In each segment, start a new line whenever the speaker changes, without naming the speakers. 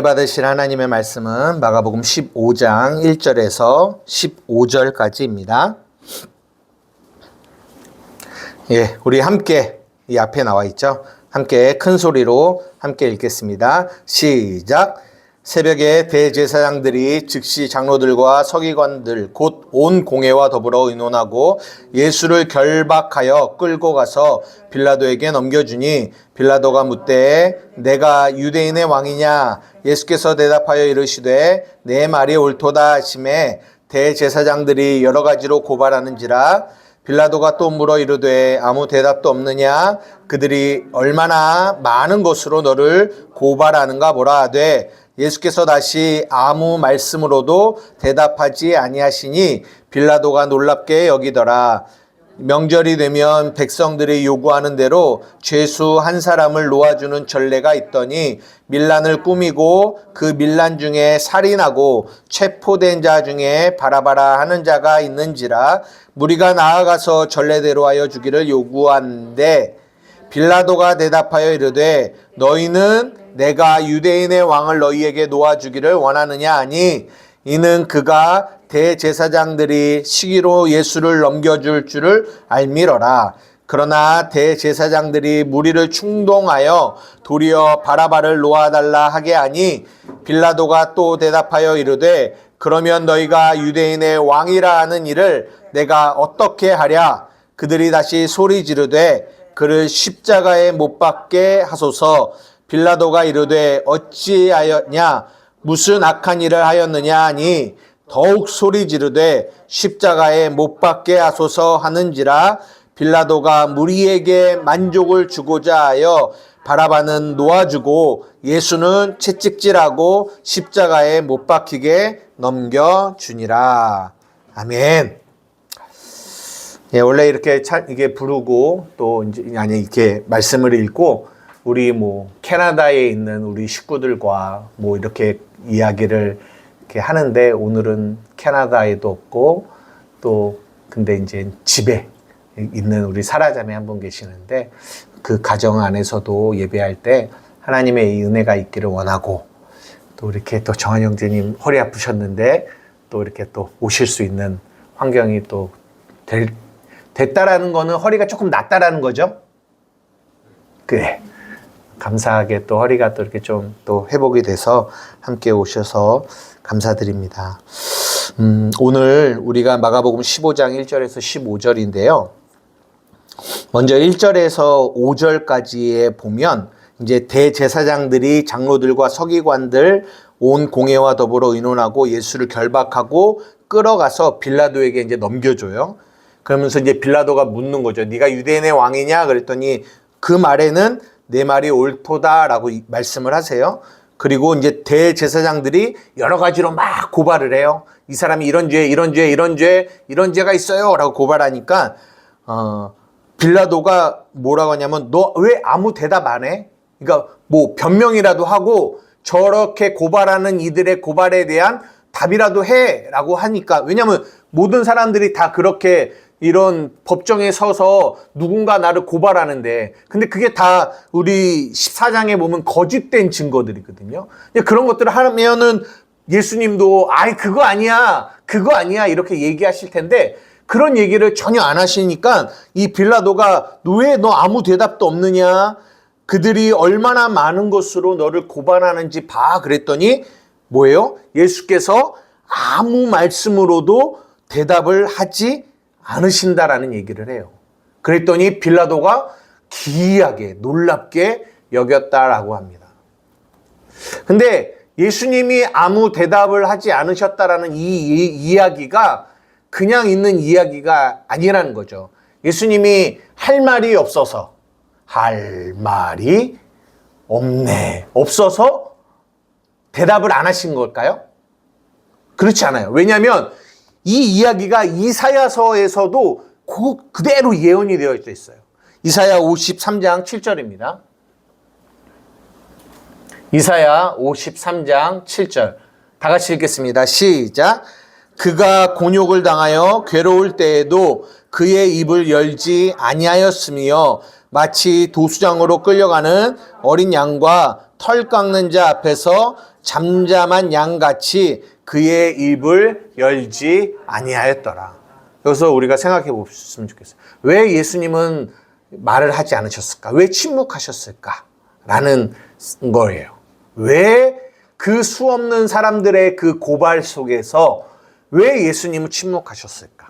받으실 하나님의 말씀은 마가복음 15장 1절에서 15절까지입니다. 우리 함께 이 앞에 나와 있죠. 함께 큰 소리로 함께 읽겠습니다. 시작. 새벽에 대제사장들이 즉시 장로들과 서기관들 곧 온 공회와 더불어 의논하고 예수를 결박하여 끌고 가서 빌라도에게 넘겨주니 빌라도가 묻되 내가 유대인의 왕이냐? 예수께서 대답하여 이르시되 내 말이 옳도다 하시매 대제사장들이 여러 가지로 고발하는지라. 빌라도가 또 물어 이르되 아무 대답도 없느냐? 그들이 얼마나 많은 것으로 너를 고발하는가 보라 하되 예수께서 다시 아무 말씀으로도 대답하지 아니하시니 빌라도가 놀랍게 여기더라. 명절이 되면 백성들이 요구하는 대로 죄수 한 사람을 놓아주는 전례가 있더니 밀란을 꾸미고 그 밀란 중에 살인하고 체포된 자 중에 바라바라 하는 자가 있는지라. 무리가 나아가서 전례대로 하여 주기를 요구한데 빌라도가 대답하여 이르되 너희는 내가 유대인의 왕을 너희에게 놓아주기를 원하느냐 하니 이는 그가 대제사장들이 시기로 예수를 넘겨줄 줄을 알미러라. 그러나 대제사장들이 무리를 충동하여 도리어 바라바를 놓아달라 하게 하니 빌라도가 또 대답하여 이르되 그러면 너희가 유대인의 왕이라 하는 이를 내가 어떻게 하랴? 그들이 다시 소리 지르되 그를 십자가에 못 박게 하소서. 빌라도가 이르되 어찌하였냐? 무슨 악한 일을 하였느냐 하니 더욱 소리 지르되 십자가에 못 박게 하소서 하는지라. 빌라도가 무리에게 만족을 주고자 하여 바라바는 놓아주고 예수는 채찍질하고 십자가에 못 박히게 넘겨주니라. 아멘. 원래 이렇게 이게 부르고 또 이제 이렇게 말씀을 읽고 우리 캐나다에 있는 우리 식구들과 이렇게 이야기를 이렇게 하는데 오늘은 캐나다에도 없고 또 근데 이제 집에 있는 우리 사라자매 한 분 계시는데 그 가정 안에서도 예배할 때 하나님의 이 은혜가 있기를 원하고 또 이렇게 또 정한 형제님 허리 아프셨는데 또 이렇게 또 오실 수 있는 환경이 또 됐다라는 거는 허리가 조금 낫다라는 거죠. 그래. 감사하게 또 허리가 또 이렇게 좀 또 회복이 돼서 함께 오셔서 감사드립니다. 오늘 우리가 마가복음 15장 1절에서 15절인데요. 먼저 1절에서 5절까지에 보면 이제 대제사장들이 장로들과 서기관들 온 공회와 더불어 의논하고 예수를 결박하고 끌어가서 빌라도에게 이제 넘겨줘요. 그러면서 이제 빌라도가 묻는 거죠. 네가 유대인의 왕이냐? 그랬더니 그 말에는 내 말이 옳도다라고 말씀을 하세요. 그리고 이제 대제사장들이 여러 가지로 막 고발을 해요. 이 사람이 이런 죄, 이런 죄, 이런 죄, 이런 죄가 있어요라고 고발하니까 빌라도가 뭐라고 하냐면 너 왜 아무 대답 안 해? 그러니까 변명이라도 하고 저렇게 고발하는 이들의 고발에 대한 답이라도 해라고 하니까 왜냐면 모든 사람들이 다 그렇게 이런 법정에 서서 누군가 나를 고발하는데 근데 그게 다 우리 14장에 보면 거짓된 증거들이거든요. 그런 것들을 하면은 예수님도 그거 아니야 이렇게 얘기하실 텐데 그런 얘기를 전혀 안 하시니까 이 빌라도가 왜 너 아무 대답도 없느냐? 그들이 얼마나 많은 것으로 너를 고발하는지 봐 그랬더니 뭐예요? 예수께서 아무 말씀으로도 대답을 하지 않으신다라는 얘기를 해요. 그랬더니 빌라도가 기이하게 놀랍게 여겼다라고 합니다. 근데 예수님이 아무 대답을 하지 않으셨다라는 이 이야기가 그냥 있는 이야기가 아니라는 거죠. 예수님이 할 말이 없어서 할 말이 없어서 대답을 안 하신 걸까요? 그렇지 않아요. 왜냐하면 이 이야기가 이사야서에서도 그대로 예언이 되어 있어요. 이사야 53장 7절입니다. 이사야 53장 7절. 다 같이 읽겠습니다. 시작. 그가 곤욕을 당하여 괴로울 때에도 그의 입을 열지 아니하였으며 마치 도수장으로 끌려가는 어린 양과 털 깎는 자 앞에서 잠잠한 양같이 그의 입을 열지 아니하였더라. 여기서 우리가 생각해 보셨으면 좋겠어요. 왜 예수님은 말을 하지 않으셨을까? 왜 침묵하셨을까? 라는 거예요. 왜 그 수없는 사람들의 그 고발 속에서 왜 예수님은 침묵하셨을까?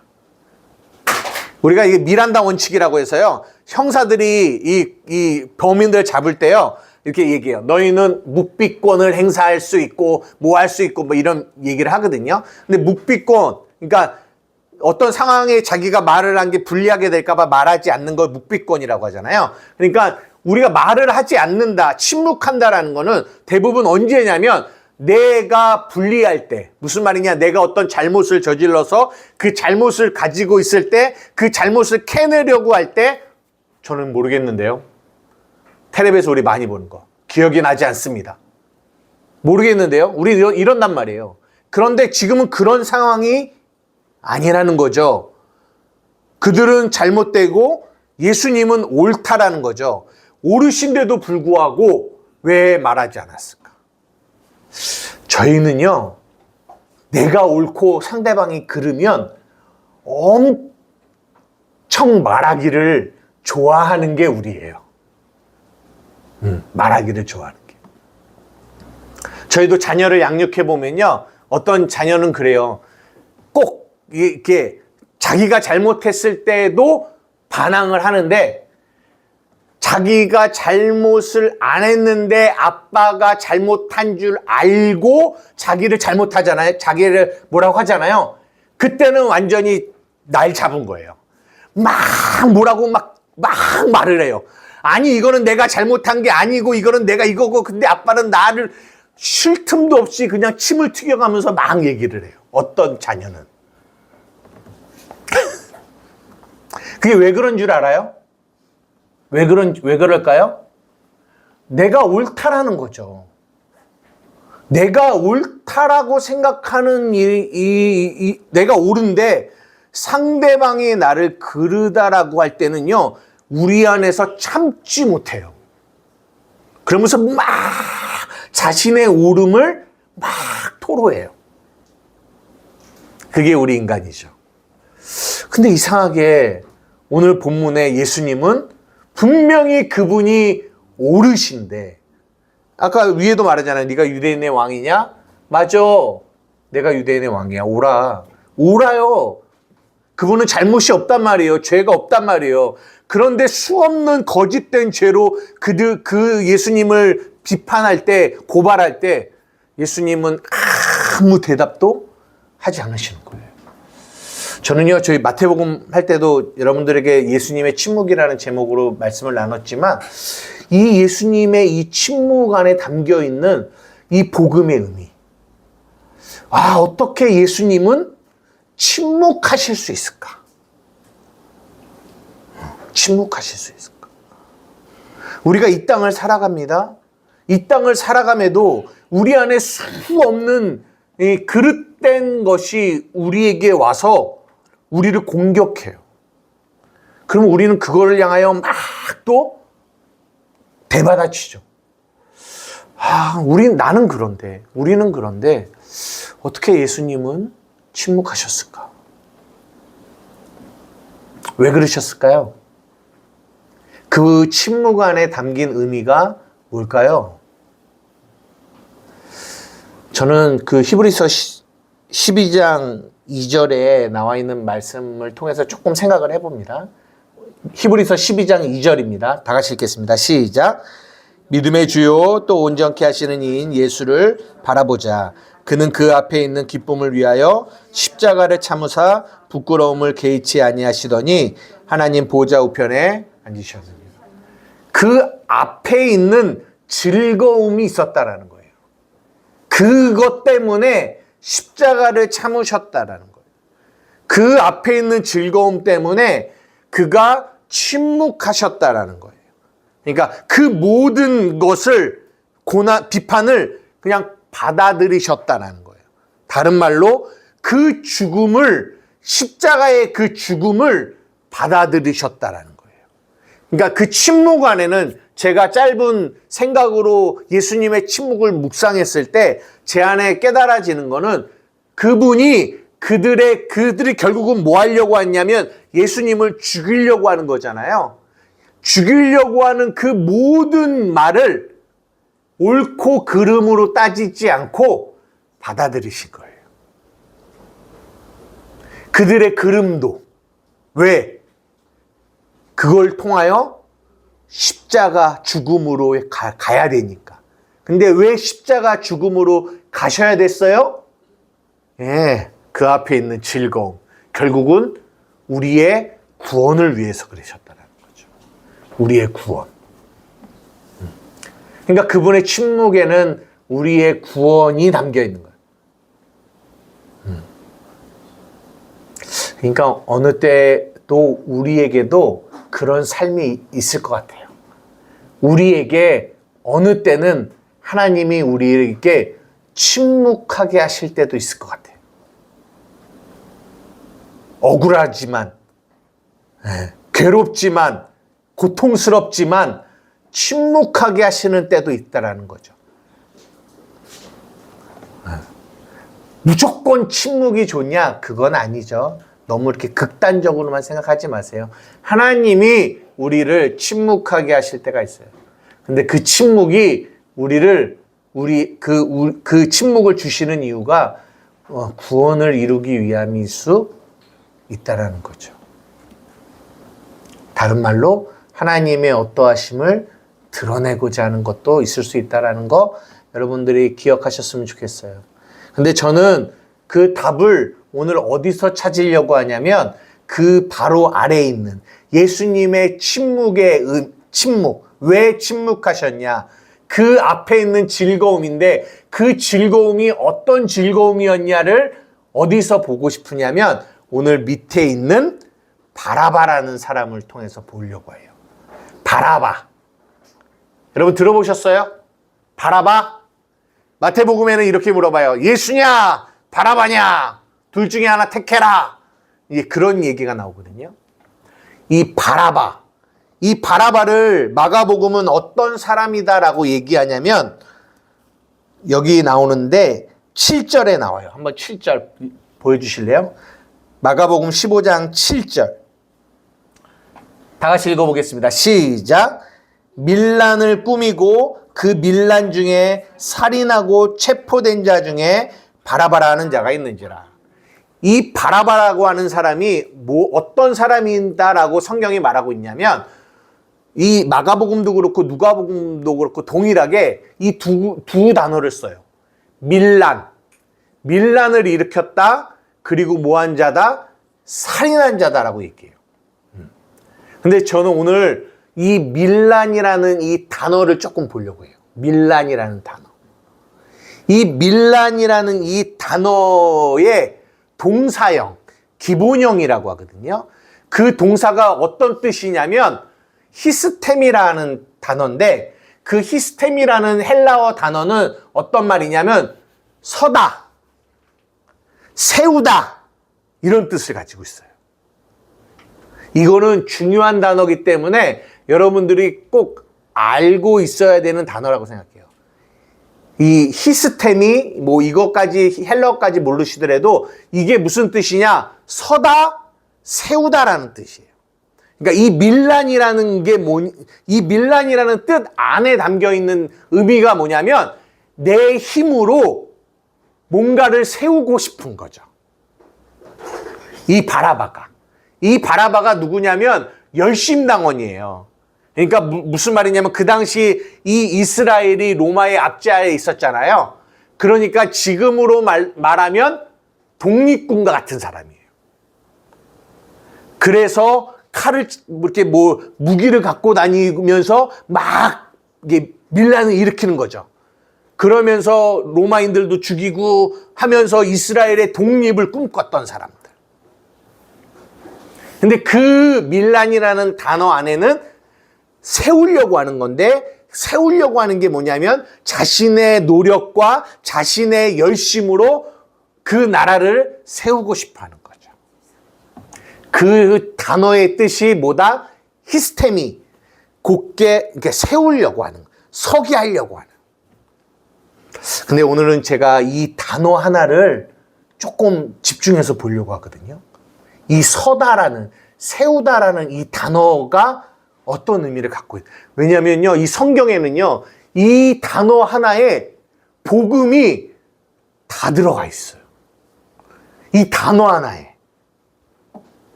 우리가 이게 미란다 원칙이라고 해서요, 형사들이 이 범인들 잡을 때요, 이렇게 얘기해요. 너희는 묵비권을 행사할 수 있고, 뭐 할 수 있고, 뭐 이런 얘기를 하거든요. 근데 묵비권, 그러니까 어떤 상황에 자기가 말을 한 게 불리하게 될까봐 말하지 않는 걸 묵비권이라고 하잖아요. 그러니까 우리가 말을 하지 않는다, 침묵한다라는 거는 대부분 언제냐면 내가 불리할 때, 무슨 말이냐, 내가 어떤 잘못을 저질러서 그 잘못을 가지고 있을 때, 그 잘못을 캐내려고 할 때, 저는 모르겠는데요. 텔레비에서 우리 많이 보는 거 기억이 나지 않습니다. 모르겠는데요. 우리 이런단 말이에요. 그런데 지금은 그런 상황이 아니라는 거죠. 그들은 잘못되고 예수님은 옳다라는 거죠. 옳으신데도 불구하고 왜 말하지 않았을까? 저희는요, 내가 옳고 상대방이 그르면 엄청 말하기를 좋아하는 게 우리예요. 말하기를 좋아하는 게. 저희도 자녀를 양육해 보면요, 어떤 자녀는 그래요. 꼭 이렇게 자기가 잘못했을 때도 반항을 하는데, 자기가 잘못을 안 했는데 아빠가 잘못한 줄 알고 자기를 잘못하잖아요. 자기를 뭐라고 하잖아요. 그때는 완전히 날 잡은 거예요. 막 뭐라고 막 말을 해요. 아니, 이거는 내가 잘못한 게 아니고 이거는 내가 이거고, 근데 아빠는 나를 쉴 틈도 없이 그냥 침을 튀겨가면서 막 얘기를 해요. 어떤 자녀는. 그게 왜 그런 줄 알아요? 왜 그럴까요? 내가 옳다라는 거죠. 내가 옳다라고 생각하는 내가 옳은데 상대방이 나를 그르다라고 할 때는요, 우리 안에서 참지 못해요. 그러면서 막 자신의 옳음을 막 토로해요. 그게 우리 인간이죠. 근데 이상하게 오늘 본문에 예수님은 분명히 그분이 옳으신데, 아까 위에도 말하잖아요. 네가 유대인의 왕이냐? 맞아. 내가 유대인의 왕이야. 옳아요. 그분은 잘못이 없단 말이에요. 죄가 없단 말이에요. 그런데 수없는 거짓된 죄로 그 예수님을 비판할 때, 고발할 때 예수님은 아무 대답도 하지 않으시는 거예요. 저는요, 저희 마태복음 할 때도 여러분들에게 예수님의 침묵이라는 제목으로 말씀을 나눴지만, 이 예수님의 이 침묵 안에 담겨 있는 이 복음의 의미. 어떻게 예수님은 침묵하실 수 있을까? 침묵하실 수 있을까? 우리가 이 땅을 살아갑니다. 이 땅을 살아감에도 우리 안에 수없는 이 그릇된 것이 우리에게 와서 우리를 공격해요. 그럼 우리는 그거를 향하여 막 또 대받아치죠. 우리는 그런데 어떻게 예수님은 침묵하셨을까? 왜 그러셨을까요? 그 침묵 안에 담긴 의미가 뭘까요? 저는 그 히브리서 12장 2절에 나와 있는 말씀을 통해서 조금 생각을 해봅니다. 히브리서 12장 2절입니다. 다 같이 읽겠습니다. 시작. 믿음의 주요 또 온전케 하시는 이인 예수를 바라보자. 그는 그 앞에 있는 기쁨을 위하여 십자가를 참으사 부끄러움을 개의치 아니하시더니 하나님 보좌 우편에 앉으셨습니다. 그 앞에 있는 즐거움이 있었다라는 거예요. 그것 때문에 십자가를 참으셨다라는 거예요. 그 앞에 있는 즐거움 때문에 그가 침묵하셨다라는 거예요. 그러니까 그 모든 것을 비판을 그냥 받아들이셨다라는 거예요. 다른 말로 그 죽음을, 십자가의 그 죽음을 받아들이셨다라는 거예요. 그러니까 그 침묵 안에는 제가 짧은 생각으로 예수님의 침묵을 묵상했을 때 제 안에 깨달아지는 거는 그들이 결국은 뭐 하려고 했냐면 예수님을 죽이려고 하는 거잖아요. 죽이려고 하는 그 모든 말을 옳고 그름으로 따지지 않고 받아들이신 거예요. 그들의 그름도. 왜? 그걸 통하여 십자가 죽음으로 가야 되니까. 근데 왜 십자가 죽음으로 가셔야 됐어요? 예, 그 앞에 있는 즐거움. 결국은 우리의 구원을 위해서 그러셨다는 거죠. 우리의 구원. 그러니까 그분의 침묵에는 우리의 구원이 담겨 있는 거예요. 그러니까 어느 때도 우리에게도 그런 삶이 있을 것 같아요. 우리에게 어느 때는 하나님이 우리에게 침묵하게 하실 때도 있을 것 같아요. 억울하지만, 괴롭지만, 고통스럽지만 침묵하게 하시는 때도 있다라는 거죠. 무조건 침묵이 좋냐? 그건 아니죠. 너무 이렇게 극단적으로만 생각하지 마세요. 하나님이 우리를 침묵하게 하실 때가 있어요. 근데 그 침묵이 그 침묵을 주시는 이유가 구원을 이루기 위함일 수 있다라는 거죠. 다른 말로 하나님의 어떠하심을 드러내고자 하는 것도 있을 수 있다라는 거 여러분들이 기억하셨으면 좋겠어요. 근데 저는 그 답을 오늘 어디서 찾으려고 하냐면 그 바로 아래에 있는 예수님의 침묵. 왜 침묵하셨냐? 그 앞에 있는 즐거움인데 그 즐거움이 어떤 즐거움이었냐를 어디서 보고 싶으냐면 오늘 밑에 있는 바라바라는 사람을 통해서 보려고 해요. 바라바. 여러분 들어보셨어요? 바라바? 마태복음에는 이렇게 물어봐요. 예수냐? 바라바냐? 둘 중에 하나 택해라. 이게 그런 얘기가 나오거든요. 이 바라바를 마가복음은 어떤 사람이다라고 얘기하냐면 여기 나오는데 7절에 나와요. 한번 7절 보여주실래요? 마가복음 15장 7절. 다 같이 읽어보겠습니다. 시작. 밀란을 꾸미고 그 밀란 중에 살인하고 체포된 자 중에 바라바라는 자가 있는지라. 이 바라바라고 하는 사람이 어떤 사람이다라고 성경이 말하고 있냐면 이 마가복음도 그렇고 누가복음도 그렇고 동일하게 이 두 단어를 써요. 밀란을 일으켰다. 그리고 뭐한 자다? 살인한 자다라고 얘기해요. 근데 저는 오늘 이 밀란이라는 이 단어를 조금 보려고 해요. 밀란이라는 단어. 이 밀란이라는 이 단어의 동사형, 기본형이라고 하거든요. 그 동사가 어떤 뜻이냐면 히스템이라는 단어인데 그 히스템이라는 헬라어 단어는 어떤 말이냐면 서다, 세우다 이런 뜻을 가지고 있어요. 이거는 중요한 단어이기 때문에 여러분들이 꼭 알고 있어야 되는 단어라고 생각해요. 이 히스템이 이것까지 헬라어까지 모르시더라도 이게 무슨 뜻이냐? 서다, 세우다라는 뜻이에요. 그러니까 이 밀란이라는 이 밀란이라는 뜻 안에 담겨 있는 의미가 뭐냐면 내 힘으로 뭔가를 세우고 싶은 거죠. 이 바라바가 누구냐면 열심당원이에요. 그러니까 무슨 말이냐면 그 당시 이 이스라엘이 로마의 압제하에 있었잖아요. 그러니까 지금으로 말하면 독립군과 같은 사람이에요. 그래서 칼을 이렇게 무기를 갖고 다니면서 막 이게 밀란을 일으키는 거죠. 그러면서 로마인들도 죽이고 하면서 이스라엘의 독립을 꿈꿨던 사람들. 근데 그 밀란이라는 단어 안에는 세우려고 하는 건데 세우려고 하는 게 뭐냐면 자신의 노력과 자신의 열심으로 그 나라를 세우고 싶어 하는 거죠. 그 단어의 뜻이 뭐다? 히스테미. 곧게 이렇게 세우려고 하는, 서게 하려고 하는. 근데 오늘은 제가 이 단어 하나를 조금 집중해서 보려고 하거든요. 이 서다라는, 세우다라는 이 단어가 어떤 의미를 갖고 있어요. 왜냐면요, 이 성경에는요, 이 단어 하나에 복음이 다 들어가 있어요. 이 단어 하나에.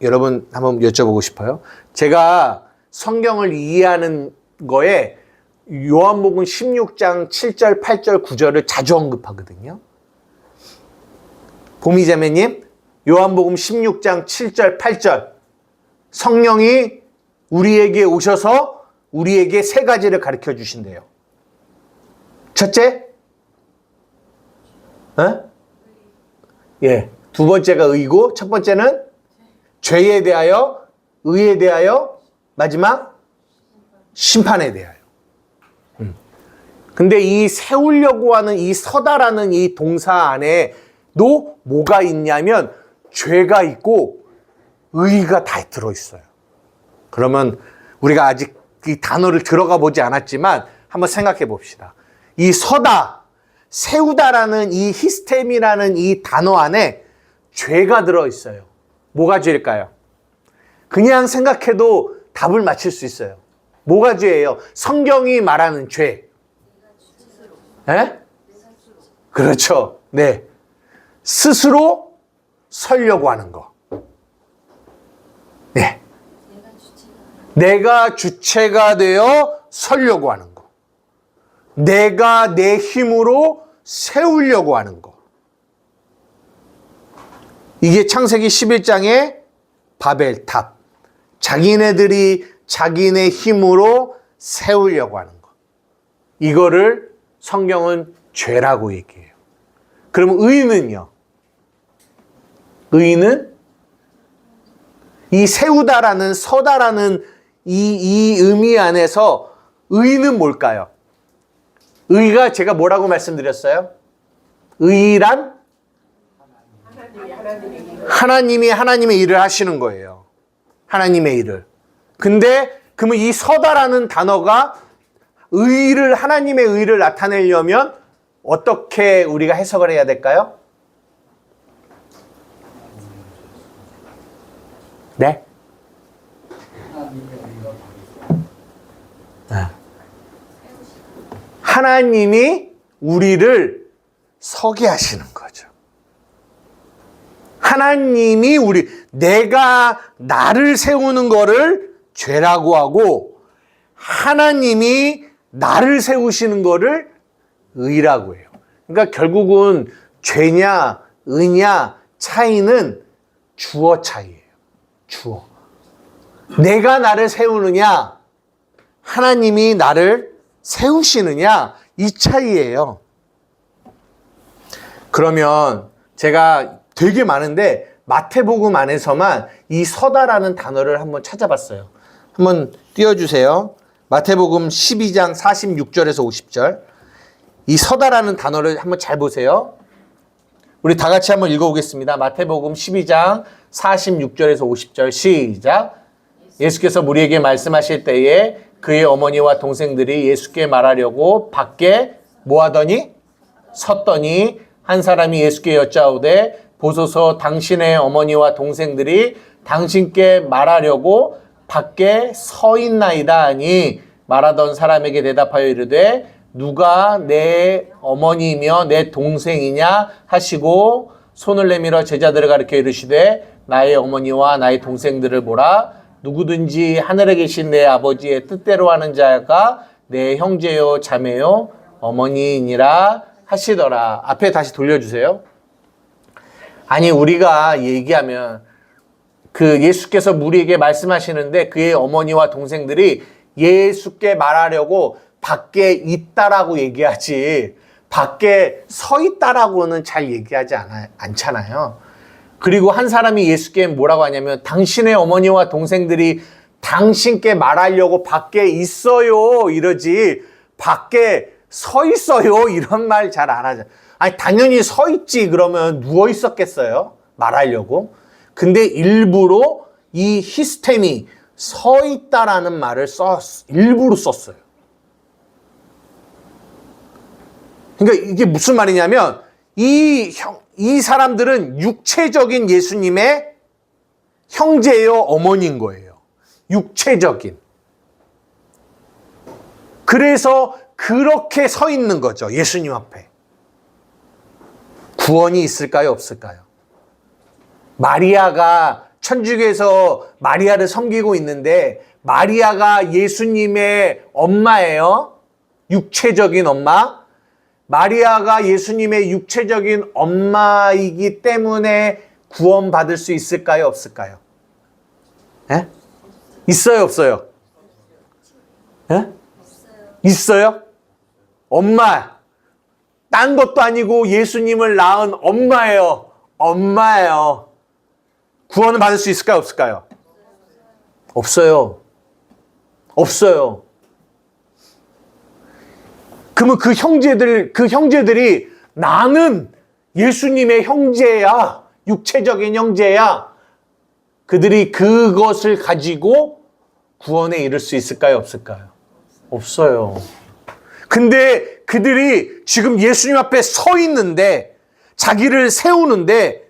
여러분 한번 여쭤보고 싶어요. 제가 성경을 이해하는 거에 요한복음 16장 7절, 8절, 9절을 자주 언급하거든요. 보미자매님, 요한복음 16장 7절, 8절. 성령이 우리에게 오셔서 우리에게 세 가지를 가르쳐 주신대요. 첫째, 두 번째가 의고, 첫 번째는 죄에 대하여, 의에 대하여, 마지막 심판에 대하여. 근데 이 세우려고 하는 이 서다라는 이 동사 안에도 뭐가 있냐면 죄가 있고 의가 다 들어있어요. 그러면 우리가 아직 이 단어를 들어가 보지 않았지만 한번 생각해 봅시다. 이 서다, 세우다라는 이 히스템이라는 이 단어 안에 죄가 들어있어요. 뭐가 죄일까요? 그냥 생각해도 답을 맞힐 수 있어요. 뭐가 죄예요? 성경이 말하는 죄. 에? 그렇죠. 네. 스스로 서려고 하는 거. 네. 내가 주체가 되어 서려고 하는 거. 내가 내 힘으로 세우려고 하는 거. 이게 창세기 11장의 바벨탑. 자기네들이 자기네 힘으로 세우려고 하는 거. 이거를 성경은 죄라고 얘기해요. 그럼 의는요? 의는 이 세우다라는 서다라는 이 의미 안에서 의는 뭘까요? 의가 제가 뭐라고 말씀드렸어요? 의란? 하나님이 하나님의 일을 하시는 거예요. 하나님의 일을. 근데 그러면 이 서다라는 단어가 의를, 하나님의 의를 나타내려면 어떻게 우리가 해석을 해야 될까요? 네? 하나님이 우리를 서게 하시는 거죠. 하나님이 내가 나를 세우는 거를 죄라고 하고 하나님이 나를 세우시는 거를 의라고 해요. 그러니까 결국은 죄냐 의냐 차이는 주어 차이예요. 주어. 내가 나를 세우느냐 하나님이 나를 세우시느냐 이 차이예요. 그러면 제가 되게 많은데 마태복음 안에서만 이 서다라는 단어를 한번 찾아봤어요. 한번 띄워주세요. 마태복음 12장 46절에서 50절. 이 서다라는 단어를 한번 잘 보세요. 우리 다 같이 한번 읽어보겠습니다. 마태복음 12장 46절에서 50절 시작. 예수께서 우리에게 말씀하실 때에 그의 어머니와 동생들이 예수께 말하려고 밖에 뭐하더니? 섰더니 한 사람이 예수께 여짜오되 보소서 당신의 어머니와 동생들이 당신께 말하려고 밖에 서 있나이다 하니 말하던 사람에게 대답하여 이르되 누가 내 어머니이며 내 동생이냐 하시고 손을 내밀어 제자들을 가리켜 이르시되 나의 어머니와 나의 동생들을 보라. 누구든지 하늘에 계신 내 아버지의 뜻대로 하는 자가 내 형제요 자매요 어머니이니라 하시더라. 앞에 다시 돌려주세요. 아니 우리가 얘기하면 그 예수께서 우리에게 말씀하시는데 그의 어머니와 동생들이 예수께 말하려고 밖에 있다라고 얘기하지 밖에 서 있다라고는 잘 얘기하지 않잖아요. 그리고 한 사람이 예수께 뭐라고 하냐면 당신의 어머니와 동생들이 당신께 말하려고 밖에 있어요 이러지 밖에 서 있어요 이런 말 잘 안 하죠. 아니 당연히 서 있지 그러면 누워 있었겠어요 말하려고. 근데 일부러 이 히스템이 서 있다라는 말을 일부러 썼어요. 그러니까 이게 무슨 말이냐면 이 사람들은 육체적인 예수님의 형제요 어머니인 거예요. 육체적인. 그래서 그렇게 서 있는 거죠. 예수님 앞에. 구원이 있을까요? 없을까요? 마리아가 천주교에서 마리아를 섬기고 있는데 마리아가 예수님의 엄마예요. 육체적인 엄마. 마리아가 예수님의 육체적인 엄마이기 때문에 구원받을 수 있을까요? 없을까요? 예? 있어요? 없어요? 예? 있어요? 엄마. 딴 것도 아니고 예수님을 낳은 엄마예요. 엄마예요. 구원을 받을 수 있을까요? 없을까요? 없어요. 없어요. 그러면 그 형제들이 나는 예수님의 형제야. 육체적인 형제야. 그들이 그것을 가지고 구원에 이를 수 있을까요? 없을까요? 없어요. 근데 그들이 지금 예수님 앞에 서 있는데 자기를 세우는데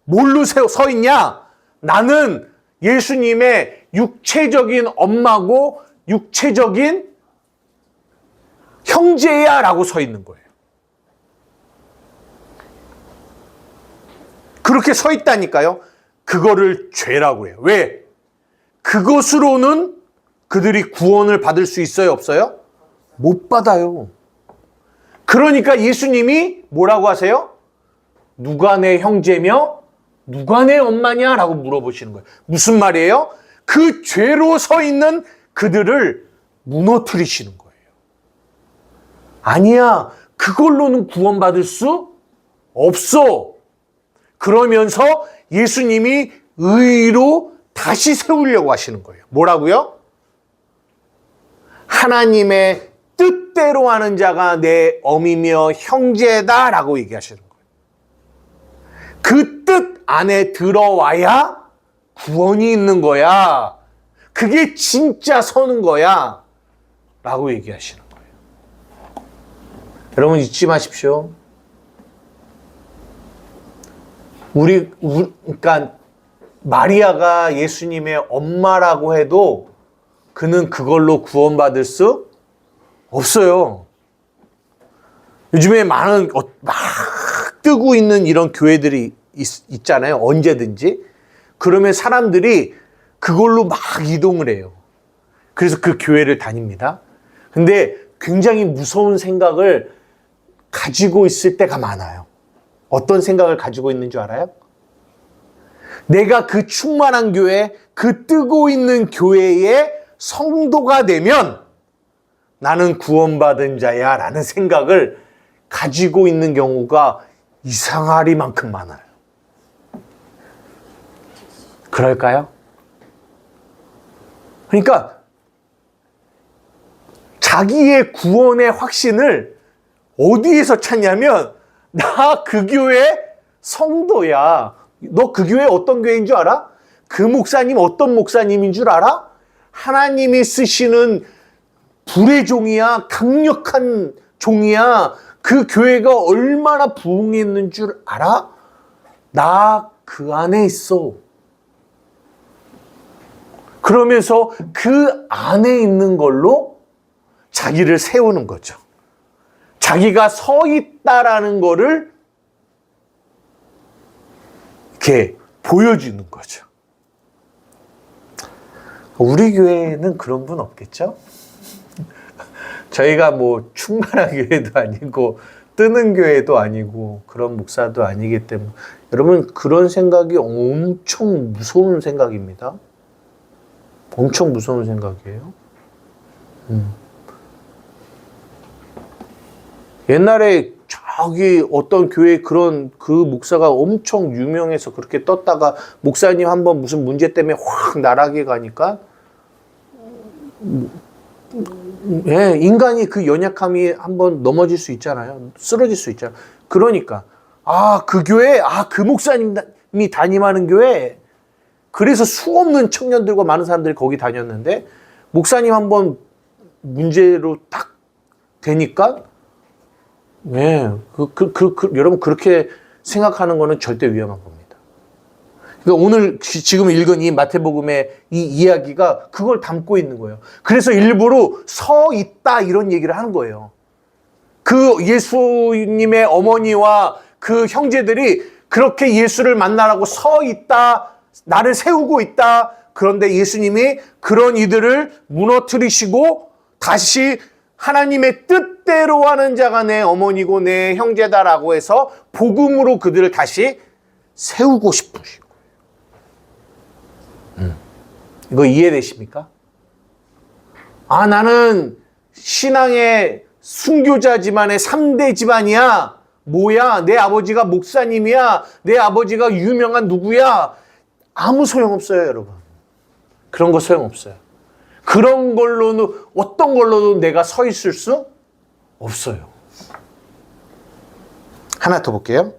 뭘로 서 있냐? 나는 예수님의 육체적인 엄마고 육체적인 형제야 라고 서 있는 거예요. 그렇게 서 있다니까요. 그거를 죄라고 해요. 왜? 그것으로는 그들이 구원을 받을 수 있어요? 없어요? 못 받아요. 그러니까 예수님이 뭐라고 하세요? 누가 내 형제며 누가 내 엄마냐? 라고 물어보시는 거예요. 무슨 말이에요? 그 죄로 서 있는 그들을 무너뜨리시는 거예요. 아니야, 그걸로는 구원받을 수 없어. 그러면서 예수님이 의로 다시 세우려고 하시는 거예요. 뭐라고요? 하나님의 뜻대로 하는 자가 내 어미며 형제다라고 얘기하시는 거예요. 그 뜻 안에 들어와야 구원이 있는 거야. 그게 진짜 서는 거야. 라고 얘기하시는 거예요. 여러분 잊지 마십시오. 그러니까 마리아가 예수님의 엄마라고 해도 그는 그걸로 구원받을 수 없어요. 요즘에 많은 막 뜨고 있는 이런 교회들이 있잖아요. 언제든지. 그러면 사람들이 그걸로 막 이동을 해요. 그래서 그 교회를 다닙니다. 근데 굉장히 무서운 생각을 가지고 있을 때가 많아요. 어떤 생각을 가지고 있는 줄 알아요? 내가 그 충만한 교회, 그 뜨고 있는 교회의 성도가 되면 나는 구원받은 자야 라는 생각을 가지고 있는 경우가 이상하리만큼 많아요. 그럴까요? 그러니까 자기의 구원의 확신을 어디에서 찾냐면 나 그 교회 성도야. 너 그 교회 어떤 교회인 줄 알아? 그 목사님 어떤 목사님인 줄 알아? 하나님이 쓰시는 불의 종이야. 강력한 종이야. 그 교회가 얼마나 부흥했는 줄 알아? 나 그 안에 있어. 그러면서 그 안에 있는 걸로 자기를 세우는 거죠. 자기가 서 있다라는 거를 이렇게 보여주는 거죠. 우리 교회는 그런 분 없겠죠? 저희가 뭐 충만한 교회도 아니고 뜨는 교회도 아니고 그런 목사도 아니기 때문에 여러분 그런 생각이 엄청 무서운 생각입니다. 엄청 무서운 생각이에요. 옛날에 저기 어떤 교회 그 목사가 엄청 유명해서 그렇게 떴다가 목사님 한번 무슨 문제 때문에 확 나락에 가니까 예, 인간이 그 연약함이 한번 넘어질 수 있잖아요. 쓰러질 수 있잖아요. 그러니까 그 교회, 그 목사님이 담임하는 교회
그래서 수없는 청년들과 많은 사람들이 거기 다녔는데 목사님 한번 문제로 딱 되니까 네, 여러분 그렇게 생각하는 거는 절대 위험한 겁니다. 그러니까 오늘 지금 읽은 이 마태복음의 이 이야기가 그걸 담고 있는 거예요. 그래서 일부러 서 있다 이런 얘기를 하는 거예요. 그 예수님의 어머니와 그 형제들이 그렇게 예수를 만나라고 서 있다, 나를 세우고 있다. 그런데 예수님이 그런 이들을 무너뜨리시고 다시 하나님의 뜻대로 하는 자가 내 어머니고 내 형제다라고 해서 복음으로 그들을 다시 세우고 싶으신 거예요. 이거 이해되십니까? 아, 나는 신앙의 순교자 집안의 3대 집안이야. 뭐야? 내 아버지가 목사님이야. 내 아버지가 유명한 누구야? 아무 소용없어요, 여러분. 그런 거 소용없어요. 그런 걸로는, 어떤 걸로도 내가 서 있을 수 없어요.
하나 더 볼게요.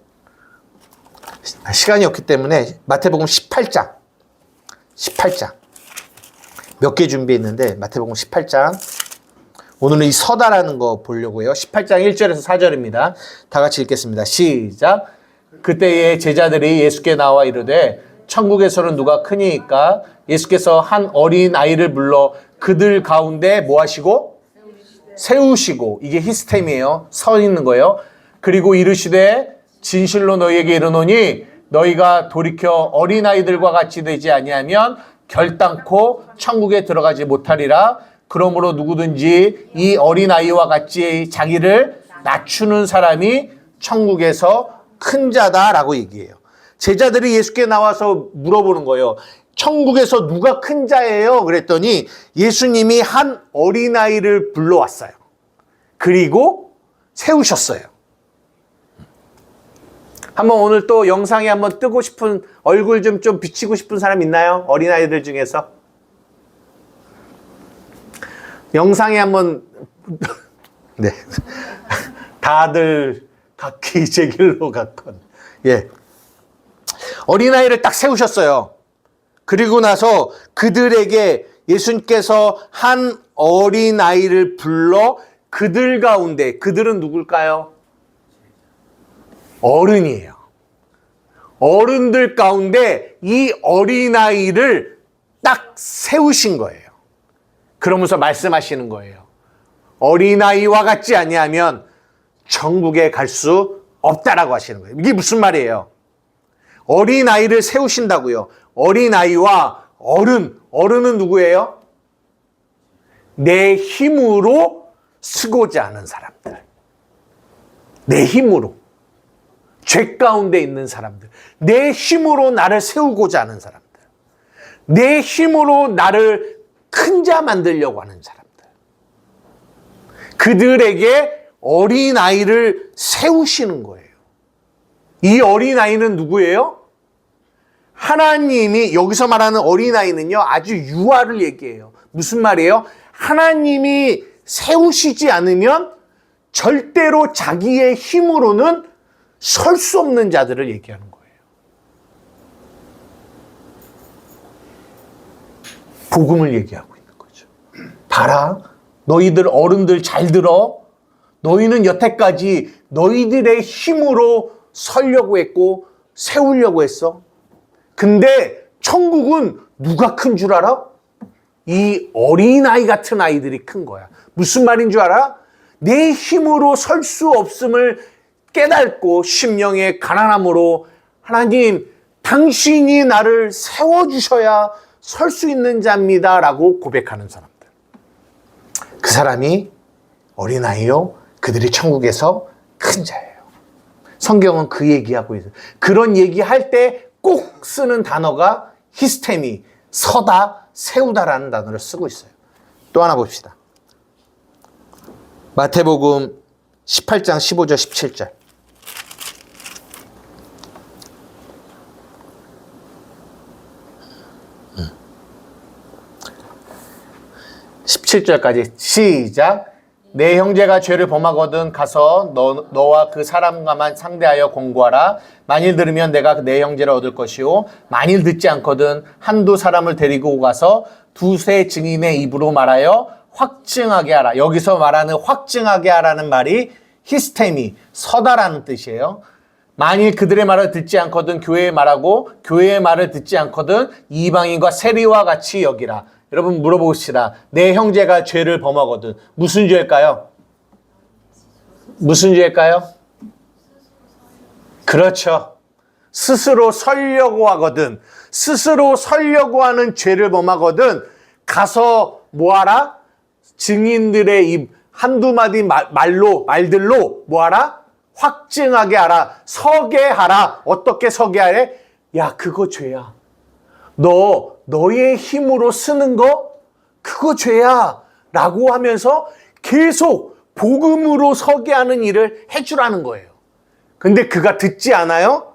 시간이 없기 때문에 마태복음 18장. 몇 개 준비했는데 마태복음 18장. 오늘은 이 서다라는 거 보려고요. 18장 1절에서 4절입니다. 다 같이 읽겠습니다. 시작. 그때에 제자들이 예수께 나와 이르되 천국에서는 누가 크니까 예수께서 한 어린 아이를 불러 그들 가운데 뭐 하시고? 세우시고. 이게 히스템이에요. 서 있는 거예요. 그리고 이르시되 진실로 너희에게 이르노니 너희가 돌이켜 어린아이들과 같이 되지 아니하면 결단코 천국에 들어가지 못하리라. 그러므로 누구든지 이 어린아이와 같이 자기를 낮추는 사람이 천국에서 큰 자다라고 얘기해요. 제자들이 예수께 나와서 물어보는 거예요. 천국에서 누가 큰 자예요? 그랬더니 예수님이 한 어린아이를 불러왔어요. 그리고 세우셨어요. 한번 오늘 또 영상에 한번 뜨고 싶은 얼굴 좀 비치고 싶은 사람 있나요? 어린아이들 중에서? 영상에 한번 네. 다들 각기 제 길로 갔건. 예. 어린아이를 딱 세우셨어요. 그리고 나서 그들에게 예수님께서 한 어린아이를 불러 그들 가운데, 그들은 누굴까요? 어른이에요. 어른들 가운데 이 어린아이를 딱 세우신 거예요. 그러면서 말씀하시는 거예요. 어린아이와 같지 아니하면 천국에 갈 수 없다라고 하시는 거예요. 이게 무슨 말이에요? 어린아이를 세우신다고요. 어린아이와 어른은 누구예요? 내 힘으로 쓰고자 하는 사람들. 내 힘으로. 죄 가운데 있는 사람들. 내 힘으로 나를 세우고자 하는 사람들. 내 힘으로 나를 큰 자 만들려고 하는 사람들. 그들에게 어린아이를 세우시는 거예요. 이 어린아이는 누구예요? 하나님이, 여기서 말하는 어린아이는요, 아주 유아를 얘기해요. 무슨 말이에요? 하나님이 세우시지 않으면 절대로 자기의 힘으로는 설 수 없는 자들을 얘기하는 거예요. 복음을 얘기하고 있는 거죠. 봐라, 너희들 어른들 잘 들어. 너희는 여태까지 너희들의 힘으로 서려고 했고 세우려고 했어. 근데 천국은 누가 큰 줄 알아? 이 어린아이 같은 아이들이 큰 거야. 무슨 말인 줄 알아? 내 힘으로 설 수 없음을 깨닫고 심령의 가난함으로 하나님, 당신이 나를 세워주셔야 설 수 있는 자입니다 라고 고백하는 사람들. 그 사람이 어린아이요, 그들이 천국에서 큰 자예요. 성경은 그 얘기하고 있어요. 그런 얘기할 때 꼭 쓰는 단어가 히스테미, 서다, 세우다라는 단어를 쓰고 있어요. 또 하나 봅시다. 마태복음 18장 15절 17절. 17절까지 시작. 내 형제가 죄를 범하거든 가서 너와 그 사람과만 상대하여 공고하라. 만일 들으면 내가 내 형제를 얻을 것이요 만일 듣지 않거든 한두 사람을 데리고 가서 두세 증인의 입으로 말하여 확증하게 하라. 여기서 말하는 확증하게 하라는 말이 히스테미, 서다라는 뜻이에요. 만일 그들의 말을 듣지 않거든 교회의 말하고 교회의 말을 듣지 않거든 이방인과 세리와 같이 여기라. 여러분 물어봅시다. 내 형제가 죄를 범하거든 무슨 죄일까요? 무슨 죄일까요? 그렇죠. 스스로 설려고 하거든 스스로 설려고 하는 죄를 범하거든 가서 뭐하라? 증인들의 입 한두 마디 말들로 뭐하라? 확증하게 하라. 서게 하라. 어떻게 서게 하래? 야 그거 죄야. 너의 힘으로 쓰는 거 그거 죄야 라고 하면서 계속 복음으로 서게 하는 일을 해주라는 거예요. 근데 그가 듣지 않아요?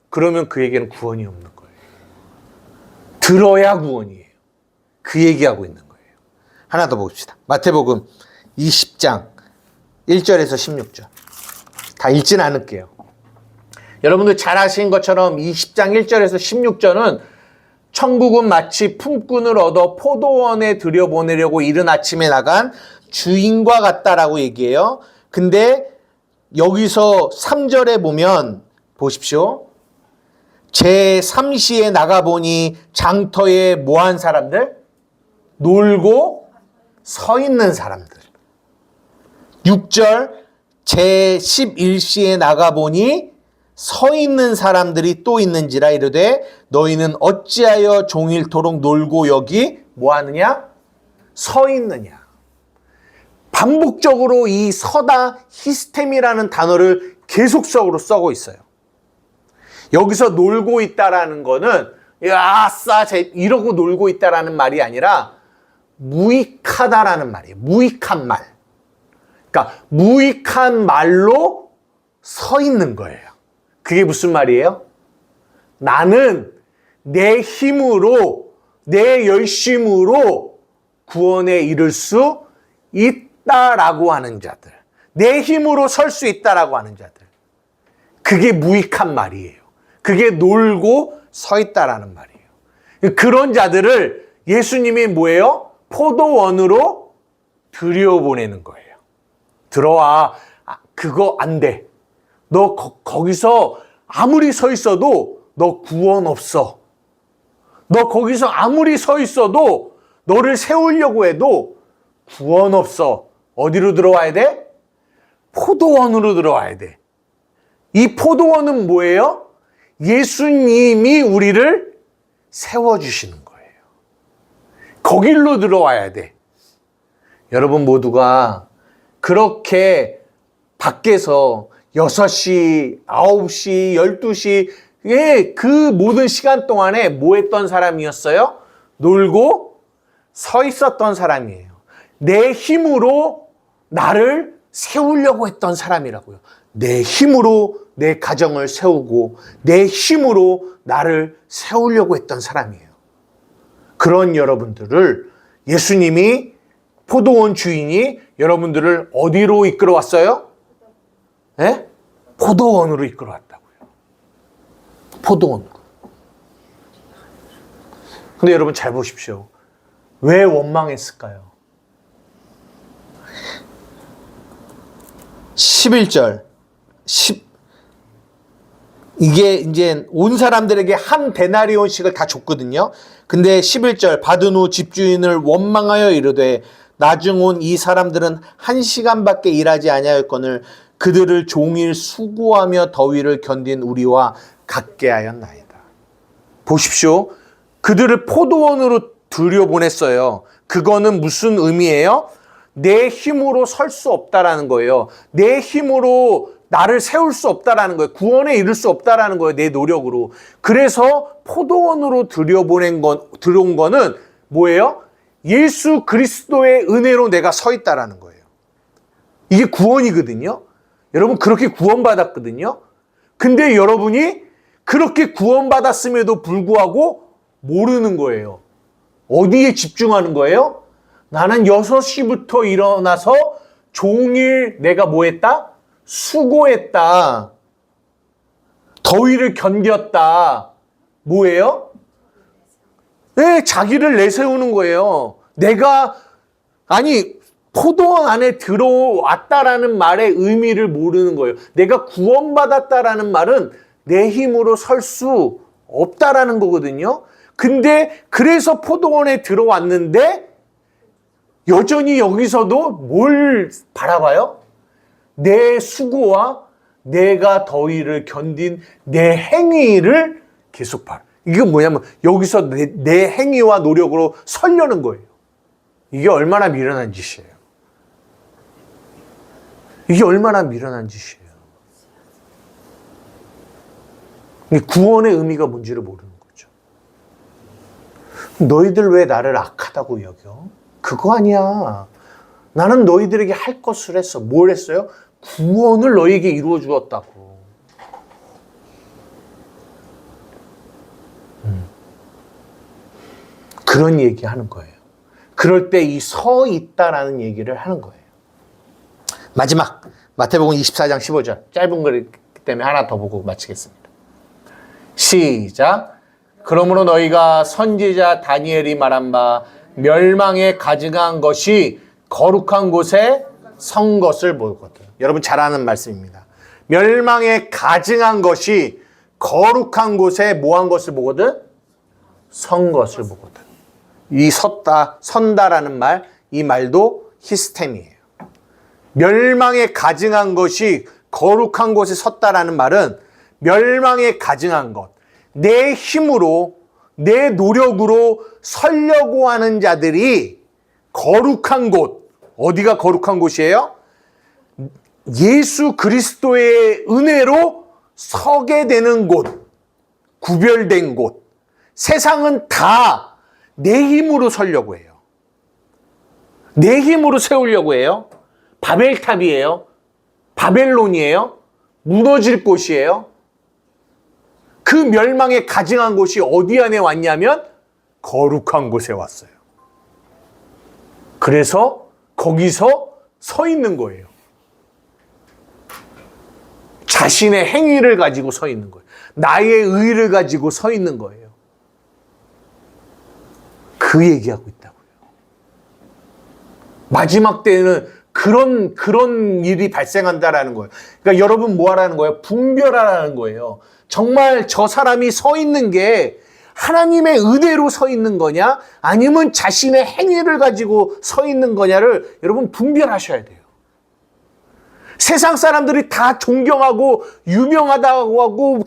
그러면 그에게는 구원이 없는 거예요. 들어야 구원이에요. 그 얘기하고 있는 거예요. 하나 더 봅시다. 마태복음 20장 1절에서 16절. 다 읽진 않을게요. 여러분들 잘 아신 것처럼 20장 1절에서 16절은 천국은 마치 품꾼을 얻어 포도원에 들여보내려고 이른 아침에 나간 주인과 같다라고 얘기해요. 근데 여기서 3절에 보면 보십시오. 제3시에 나가보니 장터에 뭐한 사람들? 놀고 서 있는 사람들. 6절 제11시에 나가보니 서 있는 사람들이 또 있는지라 이르되 너희는 어찌하여 종일토록 놀고 여기 뭐하느냐? 서 있느냐. 반복적으로 이 서다 히스템이라는 단어를 계속적으로 쓰고 있어요. 여기서 놀고 있다라는 거는 아싸 이러고 놀고 있다라는 말이 아니라 무익하다라는 말이에요. 무익한 말. 그러니까 무익한 말로 서 있는 거예요. 그게 무슨 말이에요? 나는 내 힘으로 내 열심으로 구원에 이를 수 있다라고 하는 자들. 내 힘으로 설 수 있다라고 하는 자들. 그게 무익한 말이에요. 그게 놀고 서 있다라는 말이에요. 그런 자들을 예수님이 뭐예요? 포도원으로 들여보내는 거예요. 들어와. 그거 안 돼. 너 거기서 아무리 서 있어도 너 구원 없어. 너 거기서 아무리 서 있어도 너를 세우려고 해도 구원 없어. 어디로 들어와야 돼? 포도원으로 들어와야 돼. 이 포도원은 뭐예요? 예수님이 우리를 세워주시는 거예요. 거길로 들어와야 돼. 여러분 모두가 그렇게 밖에서 6시, 9시, 12시 그 모든 시간 동안에 뭐 했던 사람이었어요? 놀고 서 있었던 사람이에요. 내 힘으로 나를 세우려고 했던 사람이라고요. 내 힘으로 내 가정을 세우고 내 힘으로 나를 세우려고 했던 사람이에요. 그런 여러분들을 예수님이 포도원 주인이 여러분들을 어디로 이끌어 왔어요? 네? 포도원으로 이끌어 왔다고요. 포도원으로. 근데 여러분 잘 보십시오. 왜 원망했을까요? 11절. 이게 이제 온 사람들에게 한 데나리온씩을 다 줬거든요. 근데 11절 받은 후 집주인을 원망하여 이르되 나중 온 이 사람들은 1시간밖에 일하지 아니하였거늘 그들을 종일 수고하며 더위를 견딘 우리와 같게 하였나이다. 보십시오. 그들을 포도원으로 들여보냈어요. 그거는 무슨 의미예요? 내 힘으로 설 수 없다라는 거예요. 내 힘으로 나를 세울 수 없다라는 거예요. 구원에 이를 수 없다라는 거예요. 내 노력으로. 그래서 포도원으로 들어온 거는 뭐예요? 예수 그리스도의 은혜로 내가 서 있다라는 거예요. 이게 구원이거든요. 여러분 그렇게 구원받았거든요. 근데 여러분이 그렇게 구원받았음에도 불구하고 모르는 거예요. 어디에 집중하는 거예요? 나는 6시부터 일어나서
종일 내가 뭐 했다? 수고했다. 더위를 견뎠다. 뭐예요? 네, 자기를 내세우는 거예요. 내가, 아니, 포도원 안에 들어왔다라는 말의 의미를 모르는 거예요. 내가 구원받았다라는 말은 내 힘으로 설 수 없다라는 거거든요. 근데 그래서 포도원에 들어왔는데 여전히 여기서도 뭘 바라봐요? 내 수고와 내가 더위를 견딘 내 행위를 계속 바라. 이게 뭐냐면 여기서 내 행위와 노력으로 설려는 거예요. 이게 얼마나 미련한 짓이에요. 이게 얼마나 미련한 짓이에요. 구원의 의미가 뭔지를 모르는 거죠. 너희들 왜 나를 악하다고 여겨? 그거 아니야. 나는 너희들에게 할 것을 했어. 뭘 했어요? 구원을 너희에게 이루어 주었다고. 그런 얘기 하는 거예요. 그럴 때 이 서 있다라는 얘기를 하는 거예요. 마지막 마태복음 24장 15절 짧은 거기 때문에 하나 더 보고 마치겠습니다. 시작. 그러므로 너희가 선지자 다니엘이 말한 바 멸망에 가증한 것이 거룩한 곳에 선 것을 보거든. 여러분 잘 아는 말씀입니다. 멸망에 가증한 것이 거룩한 곳에 뭐한 것을 보거든? 선 것을 보거든. 이 섰다, 선다라는 말, 이 말도 히스템이에요. 멸망에 가증한 것이 거룩한 곳에 섰다라는 말은 멸망에 가증한 것, 내 힘으로, 내 노력으로 서려고 하는 자들이 거룩한 곳, 어디가 거룩한 곳이에요? 예수 그리스도의 은혜로 서게 되는 곳, 구별된 곳. 세상은 다 내 힘으로 서려고 해요. 내 힘으로 세우려고 해요. 바벨탑이에요. 바벨론이에요. 무너질 곳이에요. 그 멸망에 가증한 곳이 어디 안에 왔냐면 거룩한 곳에 왔어요. 그래서 거기서 서 있는 거예요. 자신의 행위를 가지고 서 있는 거예요. 나의 의를 가지고 서 있는 거예요. 그 얘기하고 있다고요. 마지막 때에는 그런 일이 발생한다라는 거예요. 그러니까 여러분 뭐 하라는 거예요? 분별하라는 거예요. 정말 저 사람이 서 있는 게 하나님의 은혜로 서 있는 거냐? 아니면 자신의 행위를 가지고 서 있는 거냐를 여러분 분별하셔야 돼요. 세상 사람들이 다 존경하고 유명하다고 하고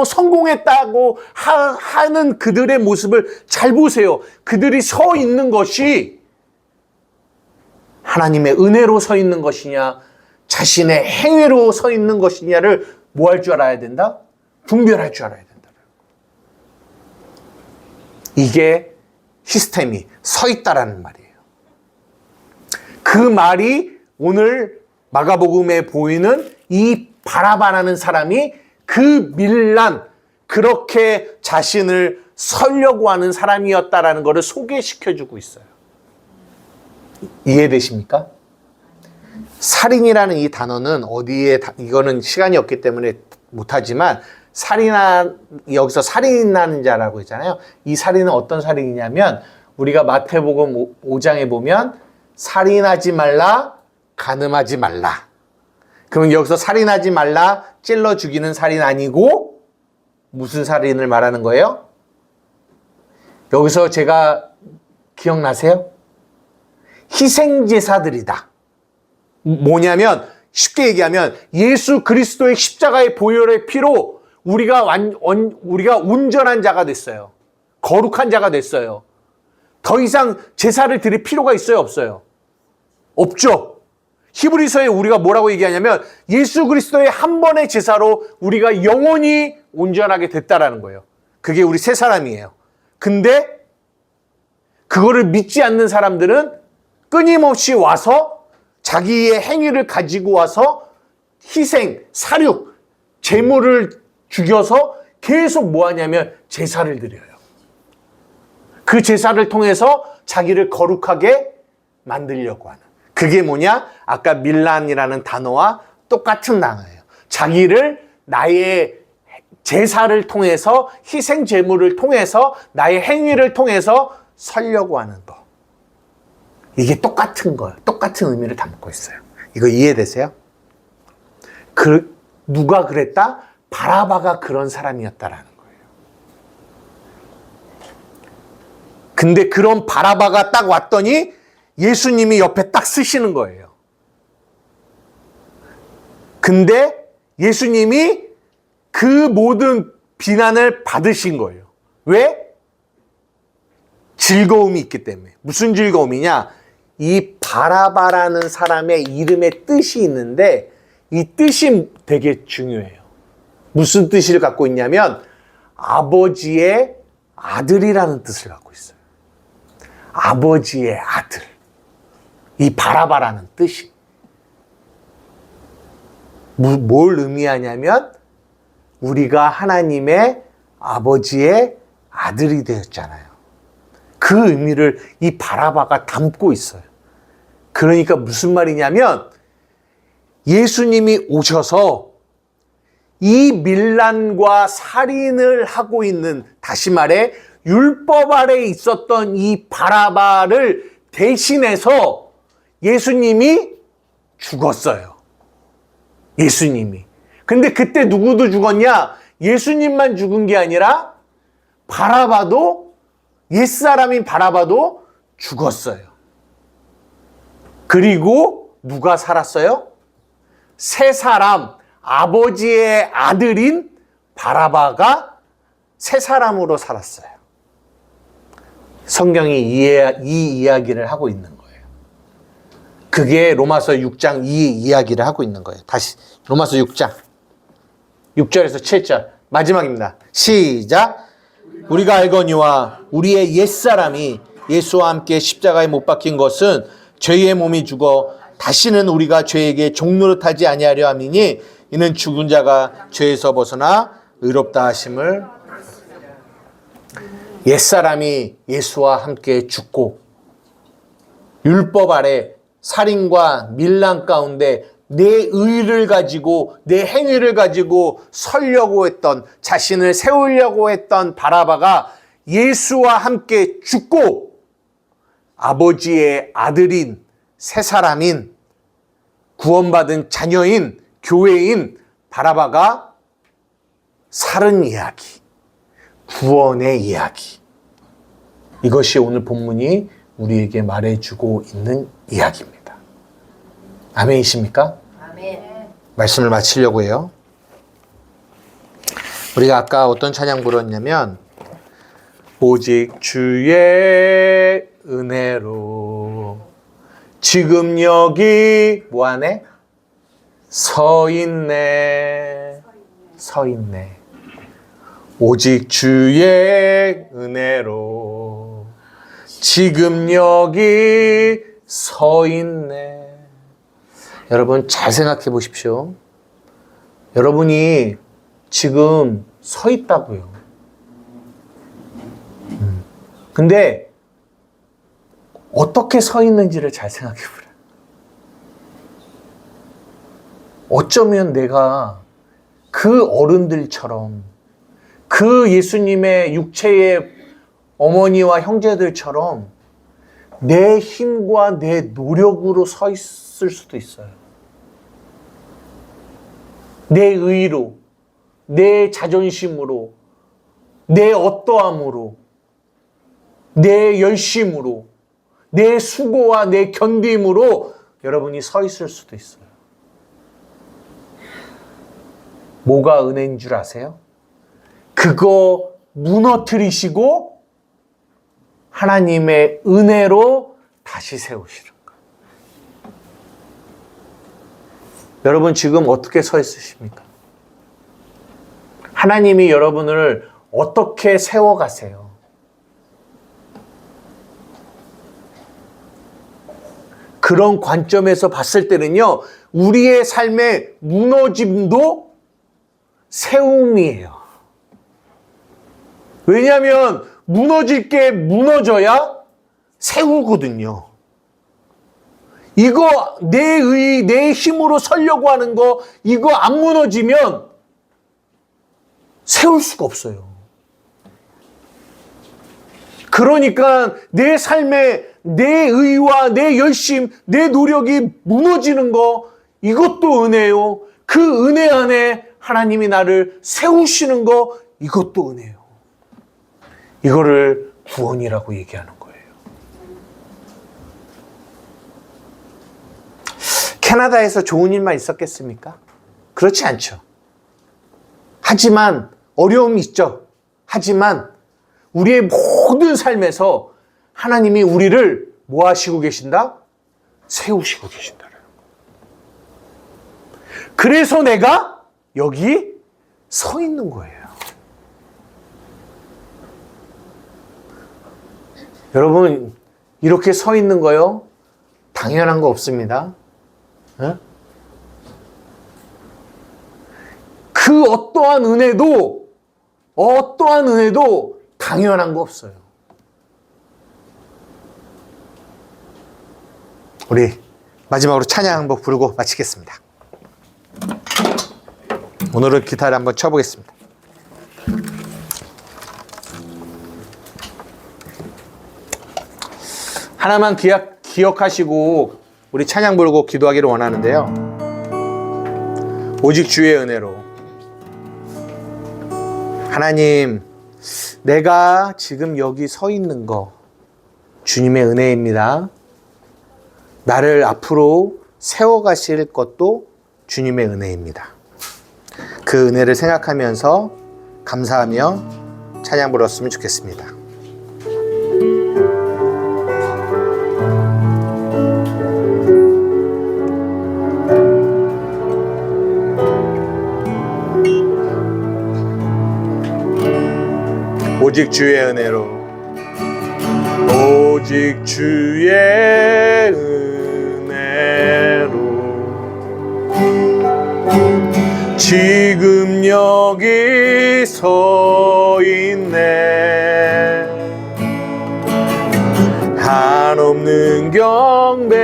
성공했다고 하는 그들의 모습을 잘 보세요. 그들이 서 있는 것이 하나님의 은혜로 서 있는 것이냐, 자신의 행위로 서 있는 것이냐를 뭐 할 줄 알아야 된다? 분별할 줄 알아야 된다. 이게 시스템이 서 있다라는 말이에요. 그 말이 오늘 마가복음에 보이는 이 바라바라는 사람이 그 밀란, 그렇게 자신을 서려고 하는 사람이었다라는 것을 소개시켜주고 있어요. 이해되십니까? 살인이라는 이 단어는 어디에, 이거는 시간이 없기 때문에 못하지만, 여기서 살인하는 자라고 했잖아요. 이 살인은 어떤 살인이냐면, 우리가 마태복음 5장에 보면, 살인하지 말라, 간음하지 말라. 그러면 여기서 살인하지 말라, 찔러 죽이는 살인 아니고 무슨 살인을 말하는 거예요? 여기서 제가 기억나세요? 희생제사들이다. 뭐냐면 쉽게 얘기하면 예수 그리스도의 십자가의 보혈의 피로 우리가 온전한 자가 됐어요. 거룩한 자가 됐어요. 더 이상 제사를 드릴 필요가 있어요? 없어요? 없죠. 히브리서에 우리가 뭐라고 얘기하냐면 예수 그리스도의 한 번의 제사로 우리가 영원히 온전하게 됐다라는 거예요. 그게 우리 새 사람이에요. 근데 그거를 믿지 않는 사람들은 끊임없이 와서 자기의 행위를 가지고 와서 희생, 살육, 제물을 죽여서 계속 뭐 하냐면 제사를 드려요. 그 제사를 통해서 자기를 거룩하게 만들려고 하는. 그게 뭐냐? 아까 밀란이라는 단어와 똑같은 단어예요. 자기를 나의 제사를 통해서, 희생 제물을 통해서, 나의 행위를 통해서 살려고 하는 것. 이게 똑같은 거예요. 똑같은 의미를 담고 있어요. 이거 이해되세요? 누가 그랬다? 바라바가 그런 사람이었다라는 거예요. 근데 그런 바라바가 딱 왔더니 예수님이 옆에 딱 쓰시는 거예요. 근데 예수님이 그 모든 비난을 받으신 거예요. 왜? 즐거움이 있기 때문에. 무슨 즐거움이냐? 이 바라바라는 사람의 이름에 뜻이 있는데 이 뜻이 되게 중요해요. 무슨 뜻을 갖고 있냐면 아버지의 아들이라는 뜻을 갖고 있어요. 아버지의 아들. 이 바라바라는 뜻이. 뭘 의미하냐면 우리가 하나님의 아버지의 아들이 되었잖아요. 그 의미를 이 바라바가 담고 있어요. 그러니까 무슨 말이냐면 예수님이 오셔서 이 밀란과 살인을 하고 있는, 다시 말해 율법 아래 있었던 이 바라바를 대신해서 예수님이 죽었어요. 예수님이. 근데 그때 누구도 죽었냐? 예수님만 죽은 게 아니라 바라바도, 옛사람인 바라바도 죽었어요. 그리고 누가 살았어요? 새 사람, 아버지의 아들인 바라바가 새 사람으로 살았어요. 성경이 이 이야기를 하고 있는 거예요. 그게 로마서 6장 이 이야기를 하고 있는 거예요. 다시 로마서 6장 6절에서 7절 마지막입니다. 시작. 우리가 알거니와 우리의 옛사람이 예수와 함께 십자가에 못 박힌 것은 죄의 몸이 죽어 다시는 우리가 죄에게 종노릇하지 아니하려 함이니 이는 죽은 자가 죄에서 벗어나 의롭다 하심을. 옛사람이 예수와 함께 죽고 율법 아래 살인과 밀란 가운데 내 의를 가지고 내 행위를 가지고 서려고 했던, 자신을 세우려고 했던 바라바가 예수와 함께 죽고 아버지의 아들인 새 사람인 구원받은 자녀인 교회인 바라바가 살은 이야기, 구원의 이야기. 이것이 오늘 본문이 우리에게 말해주고 있는 이야기입니다. 아멘이십니까?
아멘.
말씀을 마치려고 해요. 우리가 아까 어떤 찬양 불렀냐면 오직 주의 은혜로 지금 여기 뭐하네? 서 있네. 오직 주의 은혜로 지금 여기 서 있네. 여러분 잘 생각해 보십시오. 여러분이 지금 서 있다고요. 근데 어떻게 서 있는지를 잘 생각해 보라. 어쩌면 내가 그 어른들처럼, 그 예수님의 육체의 어머니와 형제들처럼 내 힘과 내 노력으로 서 있을 수도 있어요. 내 의로, 내 자존심으로, 내 어떠함으로, 내 열심으로, 내 수고와 내 견딤으로 여러분이 서 있을 수도 있어요. 뭐가 은혜인 줄 아세요? 그거 무너뜨리시고 하나님의 은혜로 다시 세우시는 거예요. 여러분 지금 어떻게 서 있으십니까? 하나님이 여러분을 어떻게 세워가세요? 그런 관점에서 봤을 때는요, 우리의 삶의 무너짐도 세움이에요. 왜냐하면 무너질 게 무너져야 세우거든요. 이거 내 힘으로 서려고 하는 거 이거 안 무너지면 세울 수가 없어요. 그러니까 내 삶에 내 의와 내 열심, 내 노력이 무너지는 거 이것도 은혜요. 그 은혜 안에 하나님이 나를 세우시는 거 이것도 은혜요. 이거를 구원이라고 얘기하는 거예요. 캐나다에서 좋은 일만 있었겠습니까? 그렇지 않죠. 하지만 어려움이 있죠. 하지만 우리의 모든 삶에서 하나님이 우리를 뭐 하시고 계신다? 세우시고 계신다. 그래서 내가 여기 서 있는 거예요. 여러분, 이렇게 서 있는 거요? 당연한 거 없습니다. 에? 그 어떠한 은혜도 당연한 거 없어요. 우리 마지막으로 찬양 한번 부르고 마치겠습니다. 오늘은 기타를 한번 쳐보겠습니다. 하나만 기억하시고 우리 찬양 부르고 기도하기를 원하는데요. 오직 주의 은혜로. 하나님, 내가 지금 여기 서 있는 거 주님의 은혜입니다. 나를 앞으로 세워가실 것도 주님의 은혜입니다. 그 은혜를 생각하면서 감사하며 찬양 불렀으면 좋겠습니다. 오직 주의 은혜로, 오직 주의 은혜로 지금 여기 서 있네. 한없는 경배,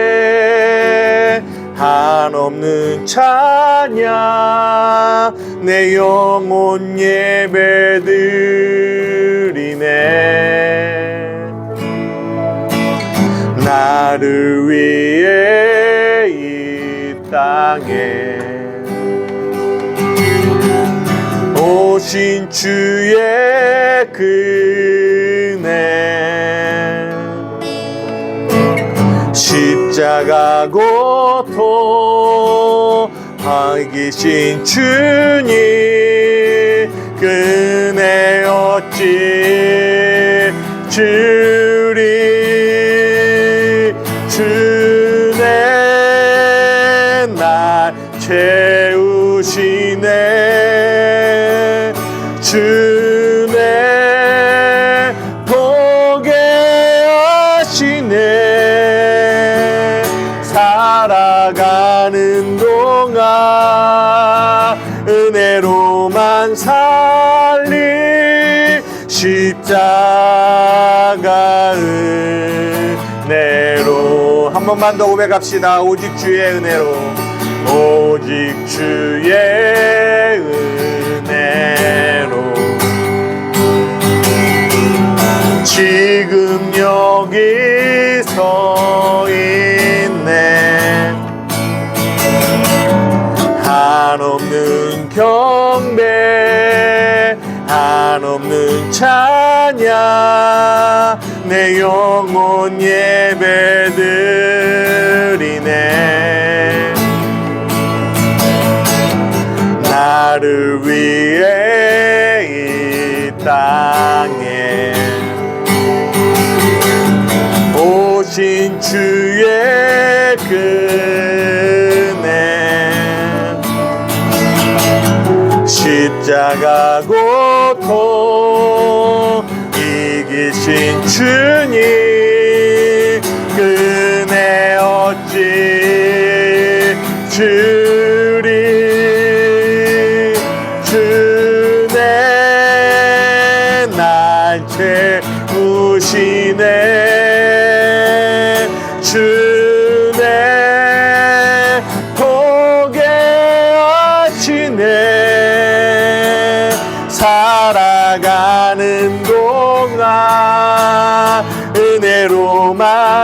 한없는 찬양, 내 영혼 예배드리네. 나를 위해 이 땅에 오신 주의 은혜, 십자가 고통 당기신 주님, 은혜 어찌 주리. 주내 날 채우시네. 주내 보게 하시네. 살아가는 동안 은혜로만 살리. 십자가 은혜로. 한 번만 더 고백합시다. 오직 주의 은혜로, 오직 주의 은혜로 지금 여기 서 있네. 한없는 경배, 한없는 찬양, 내 영혼 예배드리네. 나를 위해 이 땅에 오신 주의 은혜, 십자가 고통 이기신 주님, 은혜 어찌 주리. 주내 날 채우시네. 주내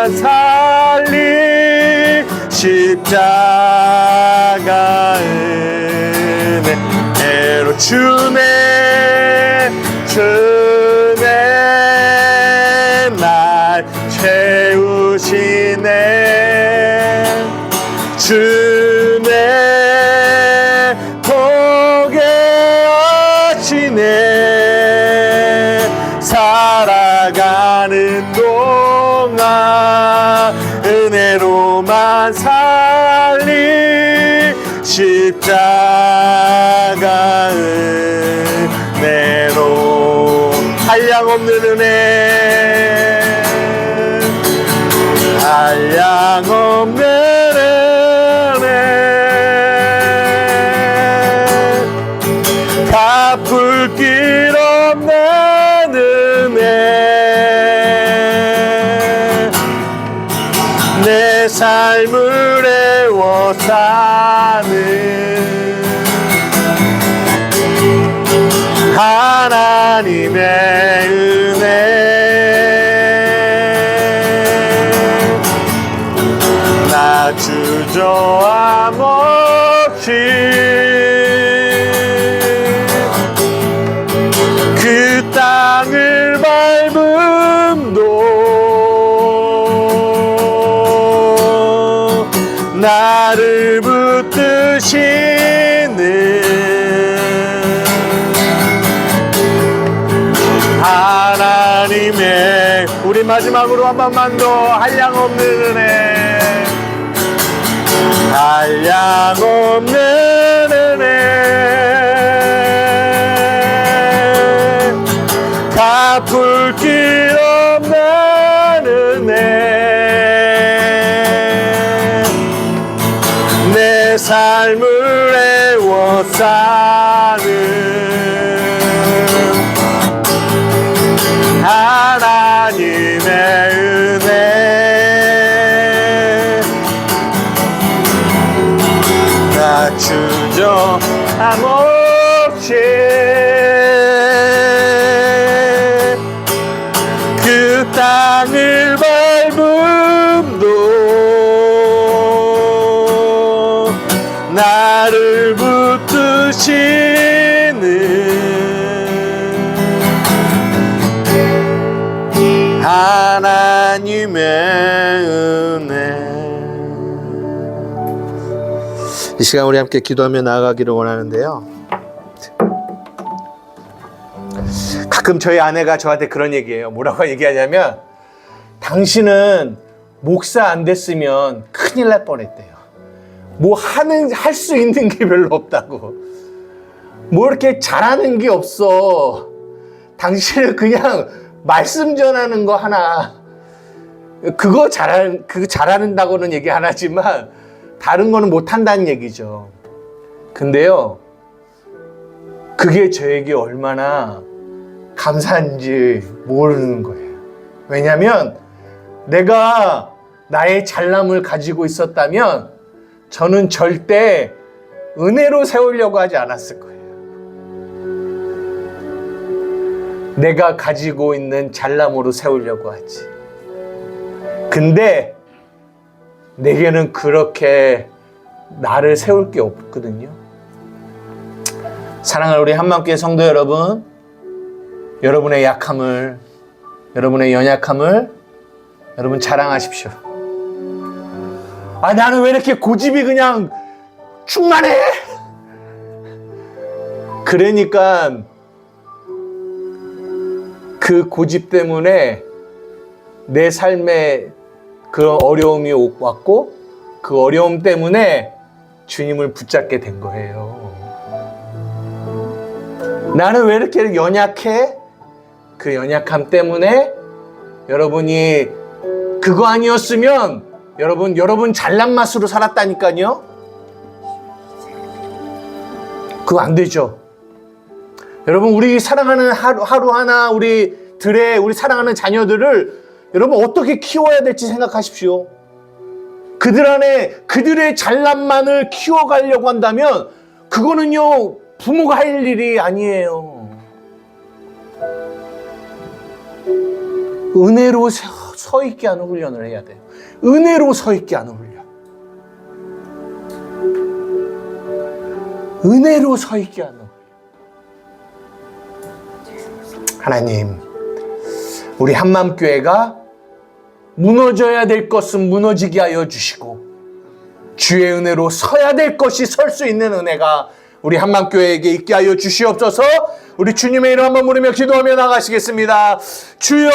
은혜로만 살리 십자가 은혜로 주네 날 채우시네 주네 보게 하시네 살아가는 동안 은혜로만 살리 십자가 은혜로 한량없는 은혜 한량없는 은혜 갚을 길 없는 은혜 내 삶을 애워 사는 하나님의 은혜 나 주저함 없이 그 땅을 밟음도 나를 붙드시는 하나님의 우리 마지막으로 한 번만 더 한량없는 은혜 한량없는 은혜 갚을 길 없는 은혜 내 삶을 애워 사는 하나님의 은혜 나 주저함 없이 그 땅을 밟음도 나를 붙드시는 하나님의 은혜
이 시간 우리 함께 기도하며 나아가기를 원하는데요. 가끔 저희 아내가 저한테 그런 얘기해요. 뭐라고 얘기하냐면 당신은 목사 안 됐으면 큰일 날 뻔했대요. 뭐 할 수 있는 게 별로 없다고. 뭐 이렇게 잘하는 게 없어. 당신은 그냥 말씀 전하는 거 하나. 그거 잘한다고는 얘기 안 하지만 다른 거는 못 한다는 얘기죠. 근데요, 그게 저에게 얼마나 감사한지 모르는 거예요. 왜냐하면 내가 나의 잘남을 가지고 있었다면 저는 절대 은혜로 세우려고 하지 않았을 거예요. 내가 가지고 있는 잘남으로 세우려고 하지. 근데 내게는 그렇게 나를 세울 게 없거든요. 사랑하는 우리 한마음교회 성도 여러분, 여러분의 약함을, 여러분의 연약함을 여러분 자랑하십시오. 아, 나는 왜 이렇게 고집이 그냥 충만해? 그러니까 그 고집 때문에 내 삶에 그런 어려움이 왔고 그 어려움 때문에 주님을 붙잡게 된 거예요. 나는 왜 이렇게 연약해? 그 연약함 때문에 여러분이 그거 아니었으면 여러분 잘난 맛으로 살았다니까요. 그거 안 되죠. 여러분, 우리 사랑하는 하루하나 우리 사랑하는 자녀들을 여러분 어떻게 키워야 될지 생각하십시오. 그들 안에 그들의 잘난만을 키워가려고 한다면 그거는요 부모가 할 일이 아니에요.
은혜로 서 있게 하는 훈련을 해야 돼요. 은혜로 서 있게 하는 훈련. 은혜로 서 있게 하는 훈련. 하나님, 우리 한맘교회가 무너져야 될 것은 무너지게 하여 주시고 주의 은혜로 서야 될 것이 설 수 있는 은혜가 우리 한맘교회에게 있게 하여 주시옵소서. 우리 주님의 이름 한번 부르며 기도하며 나가시겠습니다. 주여!